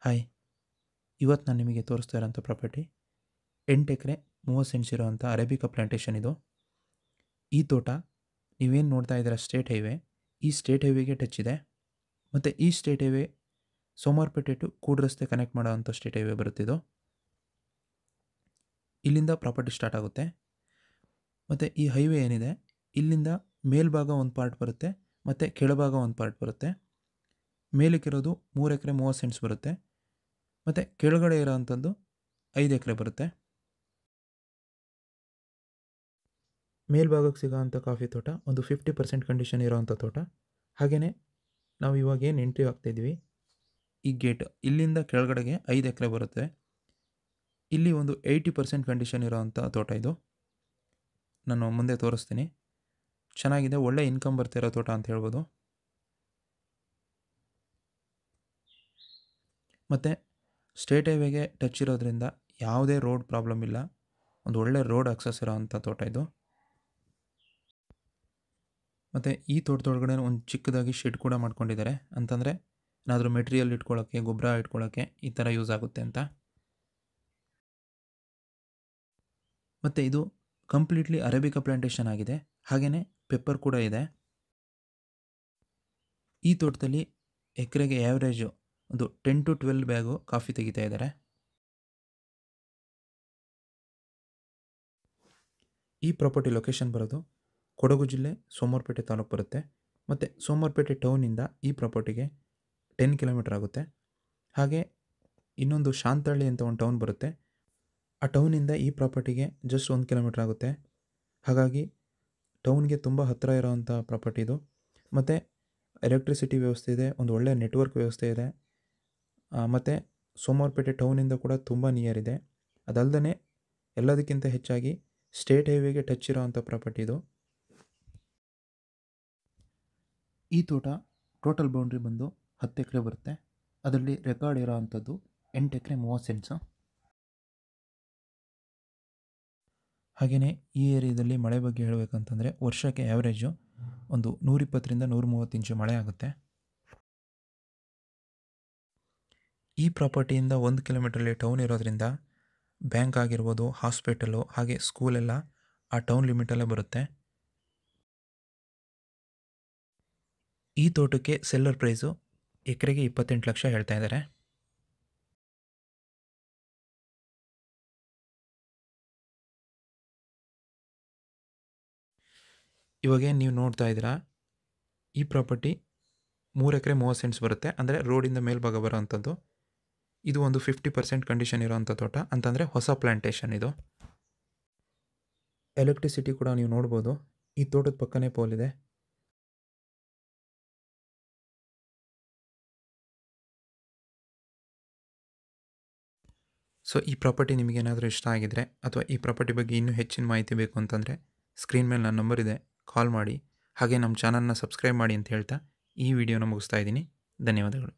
Hi, ಇವತ್ತು ನಾನು ನಿಮಗೆ ತೋರಿಸ್ತಾ ಇರೋಂಥ ಪ್ರಾಪರ್ಟಿ 8 ಎಕರೆ 30 ಸೆಂಟ್ಸ್ ಇರೋವಂಥ ಅರೇಬಿಕಾ ಪ್ಲಾಂಟೇಶನ್ ಇದು. ಈ ತೋಟ ನೀವೇನು ನೋಡ್ತಾ ಇದ್ದೀರಾ ಸ್ಟೇಟ್ ಹೈವೇ, ಈ ಸ್ಟೇಟ್ ಹೈವೇಗೆ ಟಚ್ ಇದೆ. ಮತ್ತು ಈ ಸ್ಟೇಟ್ ಹೈವೇ ಸೋಮಾರ್ಪೇಟೆ ಟು ಕೂಡ್ ರಸ್ತೆ ಕನೆಕ್ಟ್ ಮಾಡೋವಂಥ ಸ್ಟೇಟ್ ಹೈವೇ ಬರುತ್ತಿದ್ದು. ಇಲ್ಲಿಂದ ಪ್ರಾಪರ್ಟಿ ಸ್ಟಾರ್ಟ್ ಆಗುತ್ತೆ. ಮತ್ತು ಈ ಹೈವೇ ಏನಿದೆ ಇಲ್ಲಿಂದ ಮೇಲ್ಭಾಗ ಒಂದು ಪಾರ್ಟ್ ಬರುತ್ತೆ ಮತ್ತು ಕೆಳಭಾಗ ಒಂದು ಪಾರ್ಟ್ ಬರುತ್ತೆ. ಮೇಲಕ್ಕಿರೋದು 3 ಎಕರೆ 30 ಸೆಂಟ್ಸ್ ಬರುತ್ತೆ ಮತ್ತು ಕೆಳಗಡೆ ಇರೋವಂಥದ್ದು 5 ಎಕರೆ ಬರುತ್ತೆ. ಮೇಲ್ಭಾಗಕ್ಕೆ ಸಿಗೋವಂಥ ಕಾಫಿ ತೋಟ ಒಂದು 50% ಕಂಡೀಷನ್ ಇರೋವಂಥ ತೋಟ. ಹಾಗೆಯೇ ನಾವು ಇವಾಗ ಏನು ಎಂಟ್ರಿ ಆಗ್ತಾಯಿದ್ವಿ, ಈ ಗೇಟ್ ಇಲ್ಲಿಂದ ಕೆಳಗಡೆಗೆ 5 ಎಕರೆ ಬರುತ್ತೆ. ಇಲ್ಲಿ ಒಂದು 80% ಕಂಡೀಷನ್ ಇರೋವಂಥ ತೋಟ ಇದು. ನಾನು ಮುಂದೆ ತೋರಿಸ್ತೀನಿ. ಚೆನ್ನಾಗಿದೆ, ಒಳ್ಳೆ ಇನ್ಕಮ್ ಬರ್ತಿರೋ ತೋಟ ಅಂತ ಹೇಳ್ಬೋದು. ಮತ್ತು ಸ್ಟೇಟ್ ಹೈವೇಗೆ ಟಚ್ ಇರೋದ್ರಿಂದ ಯಾವುದೇ ರೋಡ್ ಪ್ರಾಬ್ಲಮ್ ಇಲ್ಲ. ಒಂದು ಒಳ್ಳೆ ರೋಡ್ ಆಕ್ಸಸ್ ಇರೋವಂಥ ತೋಟ ಇದು. ಮತ್ತು ಈ ತೋಟದೊಳಗಡೆ ಒಂದು ಚಿಕ್ಕದಾಗಿ ಶೆಡ್ ಕೂಡ ಮಾಡ್ಕೊಂಡಿದ್ದಾರೆ. ಅಂತಂದರೆ ಏನಾದರೂ ಮೆಟೀರಿಯಲ್ ಇಟ್ಕೊಳ್ಳೋಕ್ಕೆ, ಗೊಬ್ಬರ ಇಟ್ಕೊಳ್ಳೋಕ್ಕೆ ಈ ಥರ ಯೂಸ್ ಆಗುತ್ತೆ ಅಂತ. ಮತ್ತು ಇದು ಕಂಪ್ಲೀಟ್ಲಿ ಅರೇಬಿಕಾ ಪ್ಲಾಂಟೇಶನ್ ಆಗಿದೆ. ಹಾಗೆಯೇ ಪೆಪ್ಪರ್ ಕೂಡ ಇದೆ. ಈ ತೋಟದಲ್ಲಿ ಎಕರೆಗೆ ಆ್ಯಾವ್ರೇಜು ಒಂದು 10 to 12 ಬ್ಯಾಗು ಕಾಫಿ ತೆಗಿತಾ ಇದ್ದಾರೆ. ಈ ಪ್ರಾಪರ್ಟಿ ಲೊಕೇಶನ್ ಬರೋದು ಕೊಡಗು ಜಿಲ್ಲೆ ಸೋಮವಾರಪೇಟೆ ತಾಲೂಕು ಬರುತ್ತೆ. ಮತ್ತು ಸೋಮವಾರಪೇಟೆ ಟೌನಿಂದ ಈ ಪ್ರಾಪರ್ಟಿಗೆ 10 ಕಿಲೋಮೀಟರ್ ಆಗುತ್ತೆ. ಹಾಗೆ ಇನ್ನೊಂದು ಶಾಂತಹಳ್ಳಿ ಅಂತ ಒಂದು ಟೌನ್ ಬರುತ್ತೆ. ಆ ಟೌನಿಂದ ಈ ಪ್ರಾಪರ್ಟಿಗೆ ಜಸ್ಟ್ 1 ಕಿಲೋಮೀಟರ್ ಆಗುತ್ತೆ. ಹಾಗಾಗಿ ಟೌನ್ಗೆ ತುಂಬ ಹತ್ತಿರ ಇರೋವಂಥ ಪ್ರಾಪರ್ಟಿ ಇದು. ಮತ್ತು ಎಲೆಕ್ಟ್ರಿಸಿಟಿ ವ್ಯವಸ್ಥೆ ಇದೆ, ಒಂದು ಒಳ್ಳೆಯ ನೆಟ್ವರ್ಕ್ ವ್ಯವಸ್ಥೆ ಇದೆ. ಮತ್ತು ಸೋಮವಾರಪೇಟೆ ಟೌನಿಂದ ಕೂಡ ತುಂಬ ನಿಯರ್ ಇದೆ. ಅದಲ್ಲದೆ ಎಲ್ಲದಕ್ಕಿಂತ ಹೆಚ್ಚಾಗಿ ಸ್ಟೇಟ್ ಹೈವೇಗೆ ಟಚ್ ಇರೋವಂಥ ಪ್ರಾಪರ್ಟಿ ಇದು. ಈ ತೋಟ ಟೋಟಲ್ ಬೌಂಡ್ರಿ ಬಂದು 10 ಎಕರೆ ಬರುತ್ತೆ. ಅದರಲ್ಲಿ ರೆಕಾರ್ಡ್ ಇರೋವಂಥದ್ದು 8 ಎಕರೆ 30 ಸೆಂಟ್ಸು. ಹಾಗೆಯೇ ಈ ಏರಿಯಾದಲ್ಲಿ ಮಳೆ ಬಗ್ಗೆ ಹೇಳಬೇಕಂತಂದರೆ ವರ್ಷಕ್ಕೆ ಆ್ಯಾವ್ರೇಜು ಒಂದು 120ರಿಂದ 130 ಇಂಚು ಮಳೆ ಆಗುತ್ತೆ. ಈ ಪ್ರಾಪರ್ಟಿಯಿಂದ 1 ಕಿಲೋಮೀಟ್ರಲ್ಲಿ ಟೌನ್ ಇರೋದ್ರಿಂದ ಬ್ಯಾಂಕ್ ಆಗಿರ್ಬೋದು, ಹಾಸ್ಪಿಟಲು, ಹಾಗೆ ಸ್ಕೂಲೆಲ್ಲ ಆ ಟೌನ್ ಲಿಮಿಟಲ್ಲೇ ಬರುತ್ತೆ. ಈ ತೋಟಕ್ಕೆ ಸೆಲ್ಲರ್ ಪ್ರೈಸು ಎಕರೆಗೆ 28 ಲಕ್ಷ ಹೇಳ್ತಾ ಇದ್ದಾರೆ. ಇವಾಗೇನು ನೀವು ನೋಡ್ತಾ ಇದ್ದೀರಾ, ಈ ಪ್ರಾಪರ್ಟಿ 3 ಎಕರೆ 30 ಸೆಂಟ್ಸ್ ಬರುತ್ತೆ. ಅಂದರೆ ರೋಡಿಂದ ಮೇಲ್ಭಾಗ ಬರೋವಂಥದ್ದು. ಇದು ಒಂದು 50% ಕಂಡೀಷನ್ ಇರೋವಂಥ ತೋಟ. ಅಂತಂದರೆ ಹೊಸ ಪ್ಲಾಂಟೇಶನ್ ಇದು. ಎಲೆಕ್ಟ್ರಿಸಿಟಿ ಕೂಡ ನೀವು ನೋಡ್ಬೋದು. ಈ ತೋಟದ ಪಕ್ಕನೇ ಪೋಲ್ ಇದೆ. ಸೊ ಈ ಪ್ರಾಪರ್ಟಿ ನಿಮಗೇನಾದರೂ ಇಷ್ಟ ಆಗಿದರೆ ಅಥವಾ ಈ ಪ್ರಾಪರ್ಟಿ ಬಗ್ಗೆ ಇನ್ನೂ ಹೆಚ್ಚಿನ ಮಾಹಿತಿ ಬೇಕು ಅಂತಂದರೆ ಸ್ಕ್ರೀನ್ ಮೇಲೆ ನನ್ನ ನಂಬರ್ ಇದೆ, ಕಾಲ್ ಮಾಡಿ. ಹಾಗೆ ನಮ್ಮ ಚಾನಲ್ನ ಸಬ್ಸ್ಕ್ರೈಬ್ ಮಾಡಿ ಅಂತ ಹೇಳ್ತಾ ಈ ವಿಡಿಯೋನ ಮುಗಿಸ್ತಾ ಇದ್ದೀನಿ. ಧನ್ಯವಾದಗಳು.